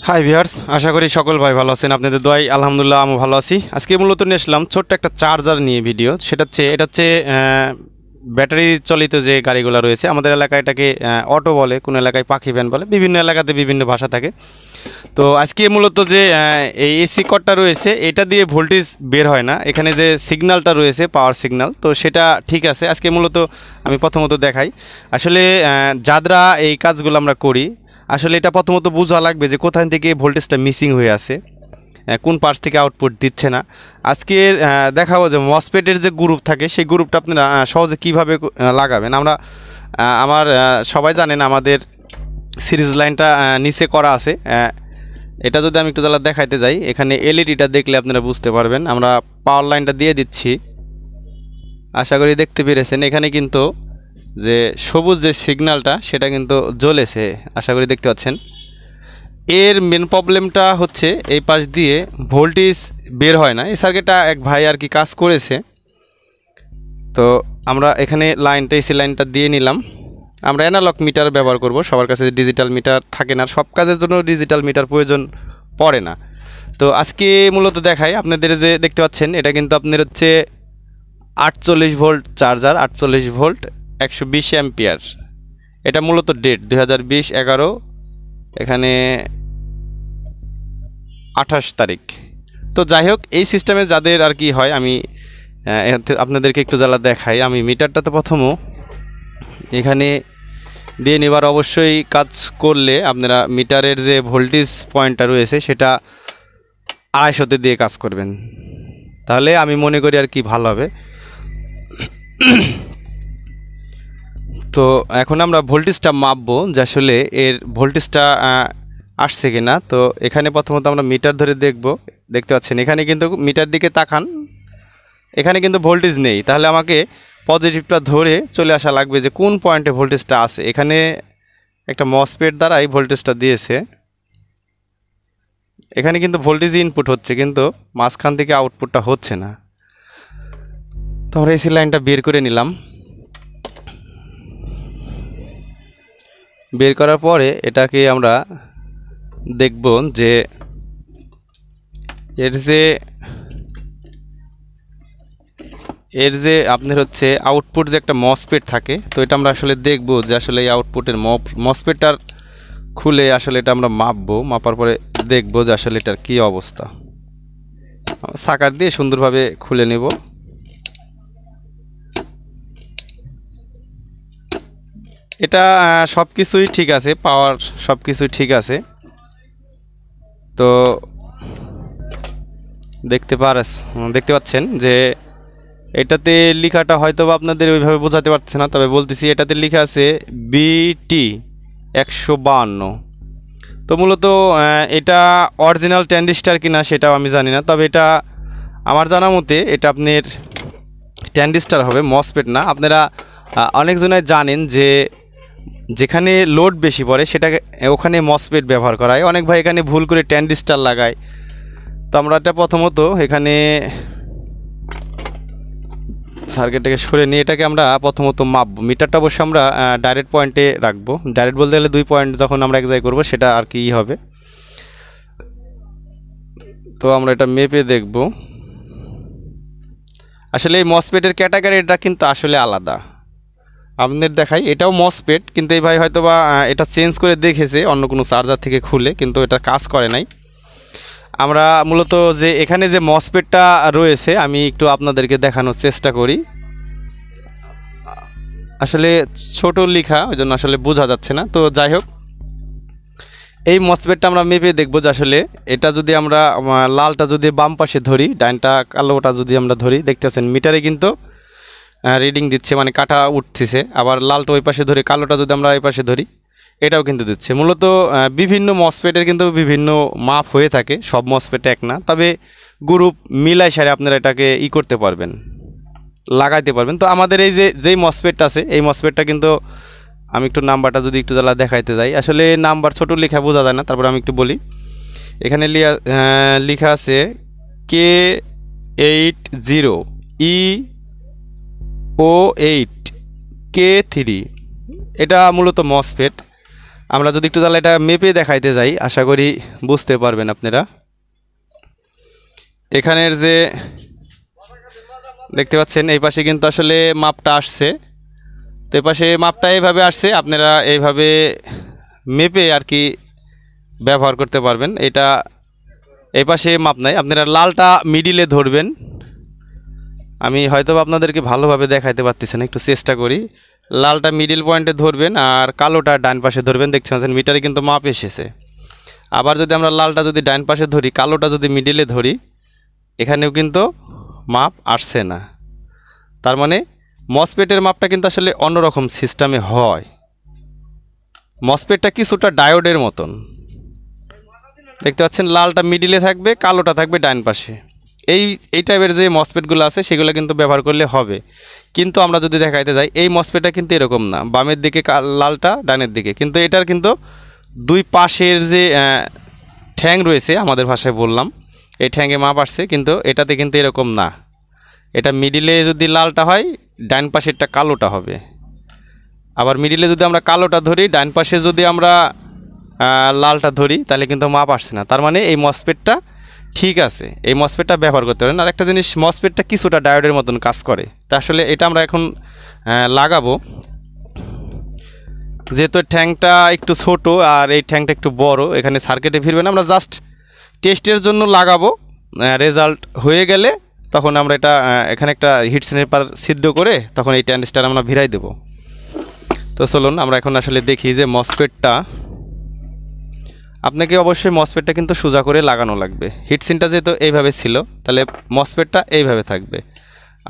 Hi viewers, আশা করি সকল ভাই ভালো আছেন। আপনাদের দোয়াই আলহামদুলিল্লাহ আমি ভালো আছি। আজকে মূলত নিয়ে আসলাম ছোট্ট একটা চার্জার নিয়ে ভিডিও। এটা হচ্ছে ব্যাটারি চালিত যে গাড়িগুলো রয়েছে আমাদের এলাকায় এটাকে অটো বলে, কোনো এলাকায় পাখি ভ্যান বলে, বিভিন্ন এলাকাতে বিভিন্ন ভাষা থাকে। তো আজকে মূলত যে এই এসি কর্ডটা রয়েছে এটা দিয়ে ভোল্টেজ বের হয় না, এখানে যে সিগন্যালটা রয়েছে পাওয়ার সিগন্যাল, তো সেটা ঠিক আছে। আজকে মূলত আমি প্রথমত দেখাই আসলে যারা এই কাজগুলো আমরা করি, আসলে এটা প্রথমত বোঝা লাগবে যে কোথায় থেকে ভোল্টেজটা মিসিং হয়ে আছে, কোন পার্টস থেকে আউটপুট দিচ্ছে না। আজকে দেখাবো যে মসফেটের যে গ্রুপ থাকে সেই গ্রুপটা আপনারা সহজে কীভাবে লাগাবেন। আমার সবাই জানেন আমাদের সিরিজ লাইনটা নিচে করা আছে। এটা যদি আমি একটু জ্বালা দেখাইতে যাই, এখানে এলইডিটা দেখলে আপনারা বুঝতে পারবেন। আমরা পাওয়ার লাইনটা দিয়ে দিচ্ছি, আশা করি দেখতে পেরেছেন। এখানে কিন্তু যে সবুজ যে সিগন্যালটা সেটা কিন্তু জ্বলেছে, আশা করি দেখতে পাচ্ছেন। এর মেন প্রবলেমটা হচ্ছে এই পাশ দিয়ে ভোল্টেজ বের হয় না। এই সার্কিটটা এক ভাই আর কি কাজ করেছে, তো আমরা এখানে লাইনটা এসি লাইনটা দিয়ে নিলাম। আমরা অ্যানালগ মিটার ব্যবহার করব, সবার কাছে ডিজিটাল মিটার থাকে না, সব কাজের জন্য ডিজিটাল মিটার প্রয়োজন পড়ে না। তো আজকে মূলত দেখাই আপনাদের, যে দেখতে পাচ্ছেন এটা কিন্তু আপনার হচ্ছে 48 ভোল্ট চার্জার, 48 ভোল্ট 120 অ্যাম্পিয়ার। এটা মূলত ডেট 2020-11, এখানে 28 তারিখ। তো যাই হোক, এই সিস্টেমে যাদের আর কি হয়, আমি আপনাদেরকে একটু জ্বালা দেখাই। আমি মিটারটা তো প্রথমও এখানে দিয়ে নেবার, অবশ্যই কাজ করলে আপনারা মিটারের যে ভোল্টেজ পয়েন্টটা রয়েছে সেটা 250-তে দিয়ে কাজ করবেন, তাহলে আমি মনে করি আর কি ভালো হবে। তো এখন আমরা ভোল্টেজটা মাপবো যে আসলে এর ভোল্টেজটা আসছে কিনা। তো এখানে প্রথমত আমরা মিটার ধরে দেখতে পাচ্ছেন এখানে কিন্তু মিটার দিকে তাকান, এখানে কিন্তু ভোল্টেজ নেই। তাহলে আমাকে পজিটিভটা ধরে চলে আসা লাগবে যে কোন পয়েন্টে ভোল্টেজটা আছে। এখানে একটা মসফেট দ্বারা এই ভোল্টেজটা দিয়েছে, এখানে কিন্তু ভোল্টেজ ইনপুট হচ্ছে কিন্তু মাঝখান থেকে আউটপুটটা হচ্ছে না। তো আমরা এসি লাইনটা বের করে নিলাম। বের করার পরে এটাকে আমরা দেখব যে এর যে আপনার হচ্ছে আউটপুট যে একটা মসফেট থাকে, তো এটা আমরা আসলে দেখব যে আসলে এই আউটপুটের মসফেটটার খুলে আসলে এটা আমরা মাপবো। মাপার পরে দেখব যে আসলে এটার কী অবস্থা। সাকার দিয়ে সুন্দরভাবে খুলে নেব। এটা সব কিছুই ঠিক আছে, পাওয়ার সব কিছুই ঠিক আছে। তো দেখতে পাচ্ছেন যে এটাতে লেখাটা হয়তো আপনাদের ওইভাবে বোঝাতে পারছে না, তবে বলতেছি এটাতে লেখা আছে BT 152। তো মূলত এটা অরিজিনাল ট্যান্ডিস্টার কিনা সেটাও আমি জানি না, তবে এটা আমার জানা মতে এটা আপনার ট্যান্ডিস্টার হবে, মসফেট না। আপনারা অনেকজনাই জানেন যে যেখানে লোড বেশি পড়ে সেটাকে ওখানে মসফেট ব্যবহার করা হয়। অনেক ভাই এখানে ভুল করে ট্যান্ডিস্টার লাগায়। তো আমরা এটা প্রথমত এখানে সার্কিটটাকে সরে নিয়ে এটাকে আমরা প্রথমত মাপবো। মিটারটা অবশ্যই আমরা ডাইরেক্ট পয়েন্টে রাখবো। ডাইরেক্ট বলতে গেলে 2 পয়েন্ট যখন আমরা এক জায়গায় করবো সেটা আর কি হবে। তো আমরা এটা মেপে দেখব। আসলে এই মসফেটের ক্যাটাগরিটা কিন্তু আসলে আলাদা। আপনাদের দেখাই, এটাও মসফেট, কিন্তু এই ভাই হয়তো বা এটা চেঞ্জ করে দেখেছে অন্য কোনো চার্জার থেকে খুলে, কিন্তু এটা কাজ করে নাই। আমরা মূলত যে এখানে যে মসফেটটা রয়েছে আমি একটু আপনাদেরকে দেখানোর চেষ্টা করি। আসলে ছোট লেখা, ওই জন্য আসলে বোঝা যাচ্ছে না। তো যাই হোক, এই মসফেটটা আমরা মেপে দেখব যে আসলে এটা যদি আমরা লালটা যদি বাম পাশে ধরি, ডাইনটা কালোটা যদি আমরা ধরি, দেখতে পাচ্ছেন মিটারে কিন্তু রিডিং দিচ্ছে, মানে কাটা উঠতেছে। আবার লালটা ওই পাশে ধরে, কালোটা যদি আমরা এই পাশে ধরি, এটাও কিন্তু দিচ্ছে। মূলত বিভিন্ন মসফেটের কিন্তু বিভিন্ন মাপ হয়ে থাকে, সব মসফেট এক না, তবে গ্রুপ মিলাই সারে আপনারা এটাকে করতে পারবেন, লাগাইতে পারবেন। তো আমাদের এই যেই মসফেটটা আছে এই মসফেটটা কিন্তু আমি একটু নাম্বারটা যদি একটু জ্বালা দেখাইতে যাই, আসলে নাম্বার ছোটো লেখা বোঝা যায় না, তারপরে আমি একটু বলি। এখানে লেখা আছে K80E08K3, এটা মূলত মসফেট। আমরা যদি একটু তাহলে এটা মেপে দেখাইতে যাই, আশা করি বুঝতে পারবেন আপনারা। এখানের যে দেখতে পাচ্ছেন এই পাশে কিন্তু আসলে মাপটা আসছে, তো এই পাশে মাপটা এইভাবে আসছে, আপনারা এইভাবে মেপে আর কি ব্যবহার করতে পারবেন। এটা এই পাশে মাপ নাই, আপনারা লালটা মিডিলে ধরবেন। আমি হয়তো আপনাদেরকে ভালোভাবে দেখাইতে পারতেছি না, একটু চেষ্টা করি। লালটা মিডিল পয়েন্টে ধরবেন আর কালোটা ডান পাশে ধরবেন। দেখতে পাচ্ছেন মিটারে কিন্তু মাপ এসেছে। আবার যদি আমরা লালটা যদি ডান পাশে ধরি, কালোটা যদি মিডিলে ধরি, এখানেও কিন্তু মাপ আসছে না। তার মানে মসফেটের মাপটা কিন্তু আসলে অন্যরকম সিস্টেমে হয়। মসফেটটা কিছুটা ডায়োডের মতন। দেখতে পাচ্ছেন লালটা মিডিলে থাকবে, কালোটা থাকবে ডান পাশে। এই টাইপের যে মসফেটগুলো আছে সেগুলো কিন্তু ব্যবহার করলে হবে। কিন্তু আমরা যদি দেখাইতে যাই, এই মসফেটটা কিন্তু এরকম না, বামের দিকে লালটা, ডানের দিকে। কিন্তু এটার কিন্তু দুই পাশের যে ঠ্যাং রয়েছে, আমাদের ভাষায় বললাম, এই ঠ্যাঙে মাপ আসছে, কিন্তু এটাতে কিন্তু এরকম না। এটা মিডিলে যদি লালটা হয়, ডান পাশেরটা কালোটা হবে। আবার মিডিলে যদি আমরা কালোটা ধরি, ডান পাশে যদি আমরা লালটা ধরি, তাহলে কিন্তু মাপ আসছে না। তার মানে এই মসফেটটা ঠিক আছে, এই মসফেটটা ব্যবহার করতে পারেন। আর একটা জিনিস, মসফেটটা কিছুটা ডায়োডের মতন কাজ করে। তা আসলে এটা আমরা এখন লাগাবো। যেহেতু ট্যাঙ্কটা একটু ছোট আর এই ট্যাঙ্কটা একটু বড়, এখানে সার্কিটে ফিরবে না, আমরা জাস্ট টেস্টের জন্য লাগাবো। রেজাল্ট হয়ে গেলে তখন আমরা এটা এখানে একটা হিট স্নেপার সিদ্ধ করে তখন এই ট্রানজিস্টার আমরা ভিড়াই দেব। তো চলুন আমরা এখন আসলে দেখি যে মসফেটটা, আপনাকে অবশ্যই মসফেটটা কিন্তু সোজা করে লাগানো লাগবে। হিটসিনটা যেহেতু এইভাবে ছিল, তাহলে মসফেটটা এইভাবে থাকবে।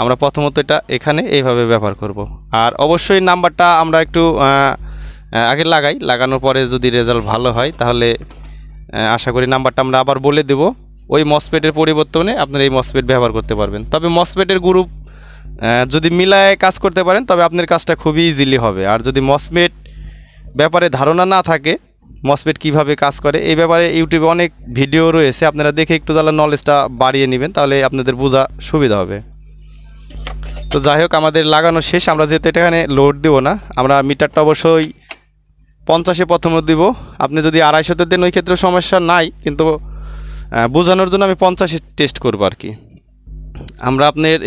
আমরা প্রথমত এটা এখানে এইভাবে ব্যবহার করব। আর অবশ্যই নাম্বারটা আমরা একটু আগে লাগানোর পরে যদি রেজাল্ট ভালো হয়, তাহলে আশা করি নাম্বারটা আমরা আবার বলে দেব। ওই মসফেটের পরিবর্তনে আপনারা এই মসফেট ব্যবহার করতে পারবেন। তবে মসফেটের গ্রুপ যদি মিলায় কাজ করতে পারেন, তবে আপনার কাজটা খুবই ইজিলি হবে। আর যদি মসফেট ব্যাপারে ধারণা না থাকে, মসফেট কিভাবে কাজ করে এই ব্যাপারে ইউটিউবে অনেক ভিডিও রয়েছে, আপনারা দেখে একটু তাহলে নলেজটা বাড়িয়ে নেবেন, তাহলে আপনাদের বোঝা সুবিধা হবে। তো যাই হোক, আমাদের লাগানো শেষ। আমরা যেহেতু এটা এখানে লোড দেব না, আমরা মিটারটা অবশ্যই 50-এ প্রথমে দিব। আপনি যদি 250-তে দেন ওই ক্ষেত্রে সমস্যা নাই, কিন্তু বোঝানোর জন্য আমি 50-এ টেস্ট করব আর কি। আমরা আপনার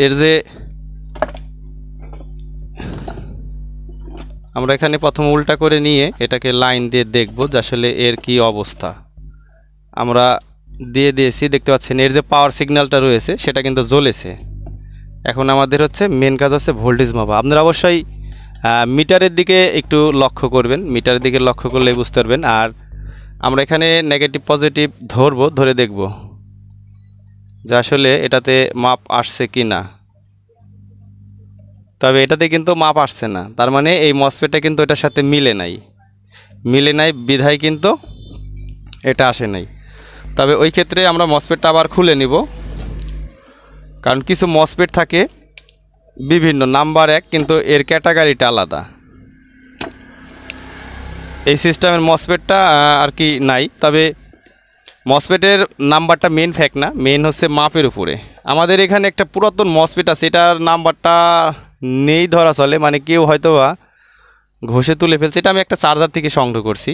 আমরা এখানে প্রথম উল্টা করে নিয়ে এটাকে লাইন দিয়ে দেখব যে আসলে এর কি অবস্থা। আমরা দিয়ে দিয়েছি, দেখতে পাচ্ছেন এর যে পাওয়ার সিগন্যালটা রয়েছে সেটা কিন্তু জ্বলেছে। এখন আমাদের হচ্ছে মেন কাজ হচ্ছে ভোল্টেজ মাপা। আপনারা অবশ্যই মিটারের দিকে একটু লক্ষ্য করবেন, মিটারের দিকে লক্ষ্য করলে বুঝতে পারবেন। আর আমরা এখানে নেগেটিভ পজিটিভ ধরে দেখব যে আসলে এটাতে মাপ আসছে কি না। তবে এটাতে কিন্তু মাপ আসছে না, তার মানে এই মসফেটটা কিন্তু এটার সাথে মিলে নাই বিধায় কিন্তু এটা আসে নাই। তবে ওই ক্ষেত্রে আমরা মসফেটটা আবার খুলে নিব, কারণ কিছু মসফেট থাকে বিভিন্ন নাম্বার এক, কিন্তু এর ক্যাটাগরিটা আলাদা। এই সিস্টেমের মসফেটটা আর কি নাই। তবে মসফেটের নাম্বারটা মেন ফ্যাক্ট না, মেন হচ্ছে মাপের উপরে। আমাদের এখানে একটা পুরাতন মসফেট আছে, এটার নাম্বারটা নেই ধরা চলে, মানে কেউ হয়তো বা ঘষে তুলে ফেলছে। এটা আমি একটা চার্জার থেকে সংগ্রহ করছি।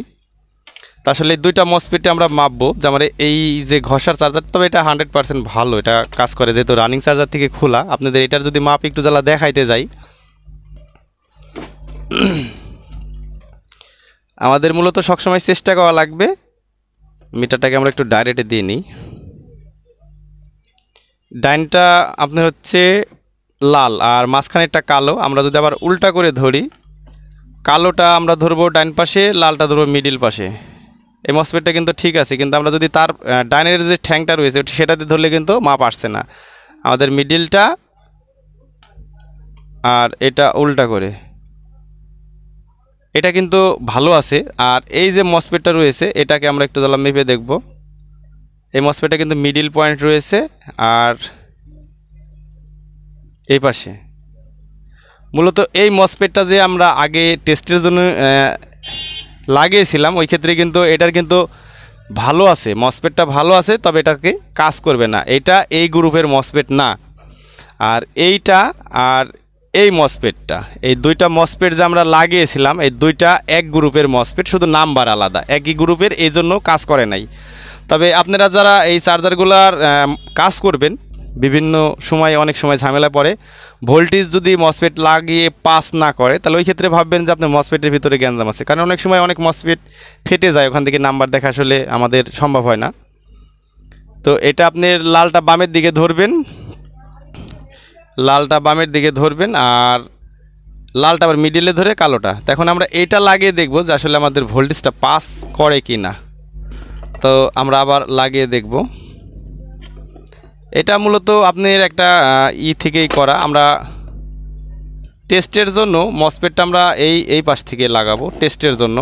তা আসলে দুইটা মসফেটে আমরা মাপবো যে আমার এই যে ঘষার চার্জার, তবে এটা 100% ভালো, এটা কাজ করে, যেহেতু রানিং চার্জার থেকে খোলা। আপনাদের এটার যদি মাপ একটু জ্বালা দেখাইতে যাই, আমাদের মূলত সবসময় চেষ্টা করা লাগবে মিটারটাকে আমরা একটু ডাইরেক্টে দিয়ে নিই। ডাইনটা আপনার হচ্ছে লাল আর মাঝখানেরটা কালো। আমরা যদি আবার উল্টা করে ধরি, কালোটা আমরা ধরবো ডাইন পাশে, লালটা ধরবো মিডিল পাশে। এই মসফেটটা কিন্তু ঠিক আছে, কিন্তু আমরা যদি তার ডাইনের যে ঠ্যাংটা রয়েছে সেটাতে ধরলে কিন্তু মাপ আসছে না। আমাদের মিডিলটা আর এটা উল্টা করে, এটা কিন্তু ভালো আছে। আর এই যে মসফেটটা রয়েছে এটাকে আমরা একটু জ্বালা মেপে দেখব। এই মসফেটটা কিন্তু মিডিল পয়েন্ট রয়েছে আর এই পাশে। মূলত এই মসফেটটা যে আমরা আগে টেস্টের জন্য লাগিয়েছিলাম, ওই ক্ষেত্রে কিন্তু এটার কিন্তু ভালো আছে, মসফেটটা ভালো আছে, তবে এটাকে কাজ করবে না। এটা এই গ্রুপের মসফেট না। আর এইটা আর এই মসপেটটা, এই দুইটা মসপেট যে আমরা লাগিয়েছিলাম, এই দুইটা এক গ্রুপের মসপেট, শুধু নাম্বার আলাদা, একই গ্রুপের, এই জন্য কাজ করে নাই। তবে আপনারা যারা এই চার্জারগুলার কাজ করবেন, বিভিন্ন সময় অনেক সময় ঝামেলা পড়ে, ভোল্টেজ যদি মসপেট লাগিয়ে পাস না করে, তাহলে ওই ক্ষেত্রে ভাববেন যে আপনার মসপেটের ভিতরে গ্যাঞ্জাম আছে, কারণ অনেক সময় অনেক মসপেট ফেটে যায়, ওখান থেকে নাম্বার দেখা আসলে আমাদের সম্ভব হয় না। তো এটা আপনি লালটা বামের দিকে ধরবেন, লালটা বামের দিকে ধরবেন, আর লালটা আবার মিডিলে ধরে কালোটা। তো এখন আমরা এটা লাগিয়ে দেখব যে আসলে আমাদের ভোল্টেজটা পাস করে কি না। তো আমরা আবার লাগিয়ে দেখব। এটা মূলত আপনার একটা থেকেই করা। আমরা টেস্টের জন্য মসপেটটা আমরা এই পাশ থেকে লাগাবো। টেস্টের জন্য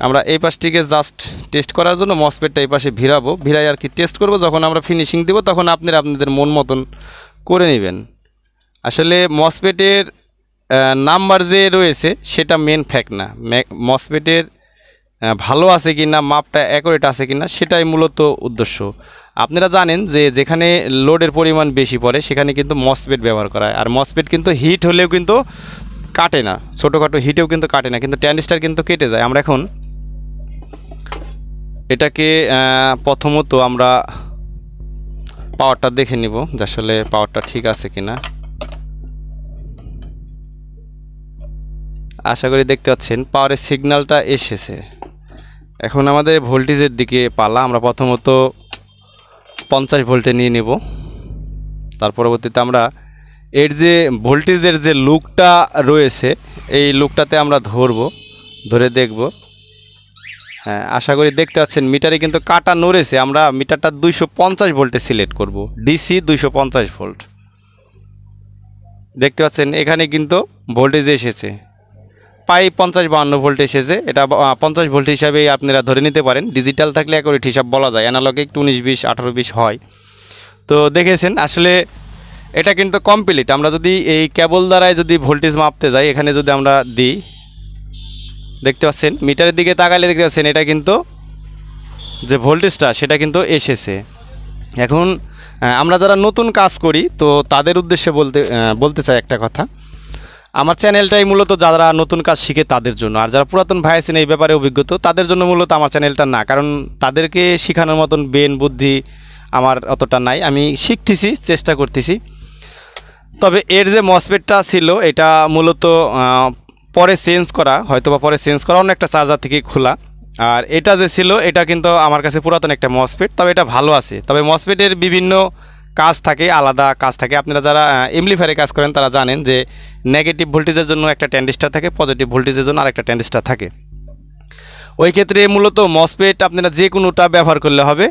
আমরা এই পাশ থেকে জাস্ট টেস্ট করার জন্য মসপেটটা এই পাশে ভিড়াই আর কি টেস্ট করব। যখন আমরা ফিনিশিং দেব তখন আপনাদের মন মতন করে নেবেন। আসলে মসপেটের নাম্বার যে রয়েছে সেটা মেন ফ্যাক্ট না, মসপেটের ভালো আছে কি না, মাপটা অ্যাকুরেট আছে কি না, সেটাই মূলত উদ্দেশ্য। আপনারা জানেন যে যেখানে লোডের পরিমাণ বেশি পড়ে সেখানে কিন্তু মসপেট ব্যবহার করা হয়, আর মসপেট কিন্তু হিট হলেও কিন্তু কাটে না, ছোটোখাটো হিটেও কিন্তু কাটে না, কিন্তু ট্রানজিস্টর কিন্তু কেটে যায়। আমরা এখন এটাকে প্রথমত আমরা পাওয়ারটা দেখে নিব যে আসলে পাওয়ারটা ঠিক আছে কিনা। আশা করি দেখতে পাচ্ছেন পাওয়ারের সিগন্যালটা এসেছে। এখন আমাদের ভোল্টেজের দিকে পালা। আমরা প্রথমত 50 ভোল্টে নিয়ে নেব, তার পরবর্তীতে আমরা এর যে ভোল্টেজের যে লুকটা রয়েছে এই লুকটাতে আমরা ধরে দেখব। হ্যাঁ, আশা করি দেখতে পাচ্ছেন মিটারে কিন্তু কাটা নড়েছে। আমরা মিটারটা 250 ভোল্টে সিলেক্ট করব, ডিসি 250 ভোল্ট। দেখতে পাচ্ছেন এখানে কিন্তু ভোল্টেজ এসেছে, প্রায় 50-52 ভোল্ট এসেছে। এটা 50 ভোল্ট হিসাবেই আপনারা ধরে নিতে পারেন। ডিজিটাল থাকলে অ্যাকুরেট হিসাব বলা যায়, অ্যানালগে একটু 19-20 18-20 হয়। তো দেখেছেন আসলে এটা কিন্তু কমপ্লিট। আমরা যদি এই কেবল দ্বারাই যদি ভোল্টেজ মাপতে যাই, এখানে যদি আমরা দিই, দেখতে পাচ্ছেন মিটারের দিকে তাকালে দেখতে পাচ্ছেন এটা কিন্তু যে ভোল্টেজটা সেটা কিন্তু এসেছে। এখন আমরা যারা নতুন কাজ করি তো তাদের উদ্দেশ্যে বলতে চাই একটা কথা। আমার চ্যানেলটাই মূলত যারা নতুন কাজ শিখে তাদের জন্য, আর যারা পুরাতন ভাই আছেন এই ব্যাপারে অভিজ্ঞত তাদের জন্য মূলত আমার চ্যানেলটা না, কারণ তাদেরকে শেখানোর মতন ব্রেন বুদ্ধি আমার অতটা নাই। আমি শিখতেছি, চেষ্টা করতেছি। তবে এর যে মসপেটটা ছিল এটা মূলত পরে চেঞ্জ করা, হয়তোবা পরে চেঞ্জ করা অন্য একটা চার্জার থেকে খোলা। আর এটা যে ছিল এটা কিন্তু আমার কাছে পুরাতন একটা মসপেট, তবে এটা ভালো আছে। তবে মসপেটের বিভিন্ন কাজ থাকে, আলাদা কাজ থাকে। আপনারা যারা এমপ্লিফায়ারে কাজ করেন তারা জানেন যে নেগেটিভ ভোল্টেজের জন্য একটা ট্রানজিস্টর থাকে, পজিটিভ ভোল্টেজের জন্য আরেকটা ট্রানজিস্টর থাকে। ওই ক্ষেত্রে মূলত মসপেট আপনারা যে কোনোটা ব্যবহার করলে হবে,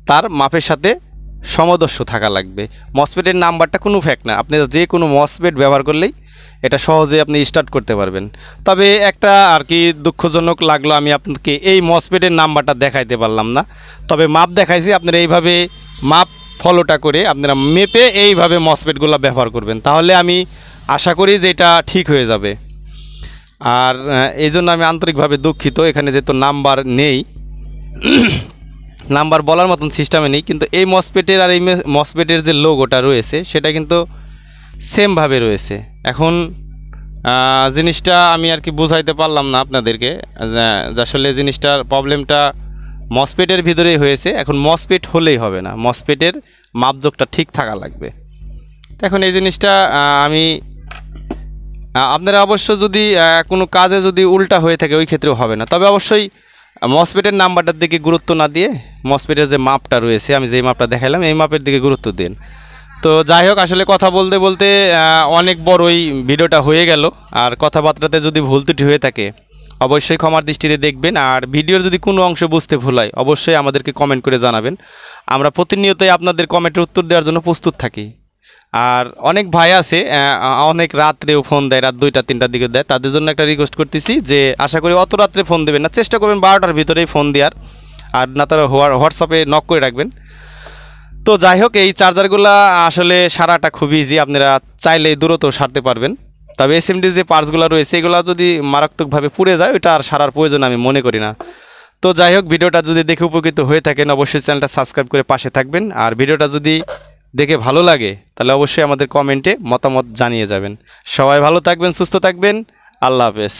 তার মাপের সাথে সমদস্য থাকা লাগবে। মসপেটের নাম্বারটা কোনো ফ্যাক্ট না, আপনারা যে কোনো মসপেট ব্যবহার করলেই এটা সহজে আপনি স্টার্ট করতে পারবেন। তবে একটা আর কি দুঃখজনক লাগলো, আমি আপনাকে এই মসপেটের নাম্বারটা দেখাইতে পারলাম না। তবে মাপ দেখাইছি, আপনারা এইভাবে মাপ ফলোটা করে আপনারা মেপে এইভাবে মসপেটগুলো ব্যবহার করবেন, তাহলে আমি আশা করি যে এটা ঠিক হয়ে যাবে। আর এই জন্য আমি আন্তরিকভাবে দুঃখিত, এখানে যেহেতু নাম্বার নেই, নাম্বার বলার মতন সিস্টেমে নেই, কিন্তু এই মসপেটের আর এই মসপেটের যে লোগোটা রয়েছে সেটা কিন্তু সেমভাবে রয়েছে। এখন জিনিসটা আমি আর কি বুঝাইতে পারলাম না আপনাদেরকে যে আসলে জিনিসটার প্রবলেমটা মসপেটের ভিতরেই হয়েছে। এখন মসপেট হলেই হবে না, মসপেটের মাপজোকটা ঠিক থাকা লাগবে। এখন এই জিনিসটা আমি আপনারা অবশ্য যদি কোনো কাজে যদি উল্টা হয়ে থাকে ওই ক্ষেত্রেও হবে না। তবে অবশ্যই মসপেটের নাম্বারটার দিকে গুরুত্ব না দিয়ে মসপেটের যে মাপটা রয়েছে, আমি যেই মাপটা দেখালাম এই মাপের দিকে গুরুত্ব দিন। তো যাই হোক, আসলে কথা বলতে বলতে অনেক বড়ই ভিডিওটা হয়ে গেল। আর কথাবার্তাতে যদি ভুল ত্রুটি হয়ে থাকে অবশ্যই ক্ষমার দৃষ্টিতে দেখবেন। আর ভিডিওর যদি কোনো অংশ বুঝতে ভুল হয় অবশ্যই আমাদেরকে কমেন্ট করে জানাবেন। আমরা প্রতিনিয়তই আপনাদের কমেন্টের উত্তর দেওয়ার জন্য প্রস্তুত থাকি। আর অনেক ভাই আছে অনেক রাত্রেও ফোন দেয়, রাত 2টা-3টার দিকে দেয়, তাদের জন্য একটা রিকোয়েস্ট করতেছি যে আশা করি অত রাত্রে ফোন দেবেন না, চেষ্টা করবেন 12টার ভিতরেই ফোন দেওয়ার, আর না তারা হোয়াটসঅ্যাপে নক করে রাখবেন। তো যাই হোক, এই চার্জারগুলো আসলে সারাটা খুব ইজি, আপনারা চাইলেই দ্রুত সারতে পারবেন। তবে এসএমডি যে পার্টসগুলো রয়েছে এগুলো যদি মারাত্মকভাবে পুড়ে যায় ওইটা আর সারার প্রয়োজন আমি মনে করি না। তো যাই হোক, ভিডিওটা যদি দেখে উপকৃত হয়ে থাকেন অবশ্যই চ্যানেলটা সাবস্ক্রাইব করে পাশে থাকবেন। আর ভিডিওটা যদি দেখে ভালো লাগে তাহলে অবশ্যই আমাদের কমেন্টে মতামত জানিয়ে যাবেন। সবাই ভালো থাকবেন, সুস্থ থাকবেন। আল্লাহ হাফেজ।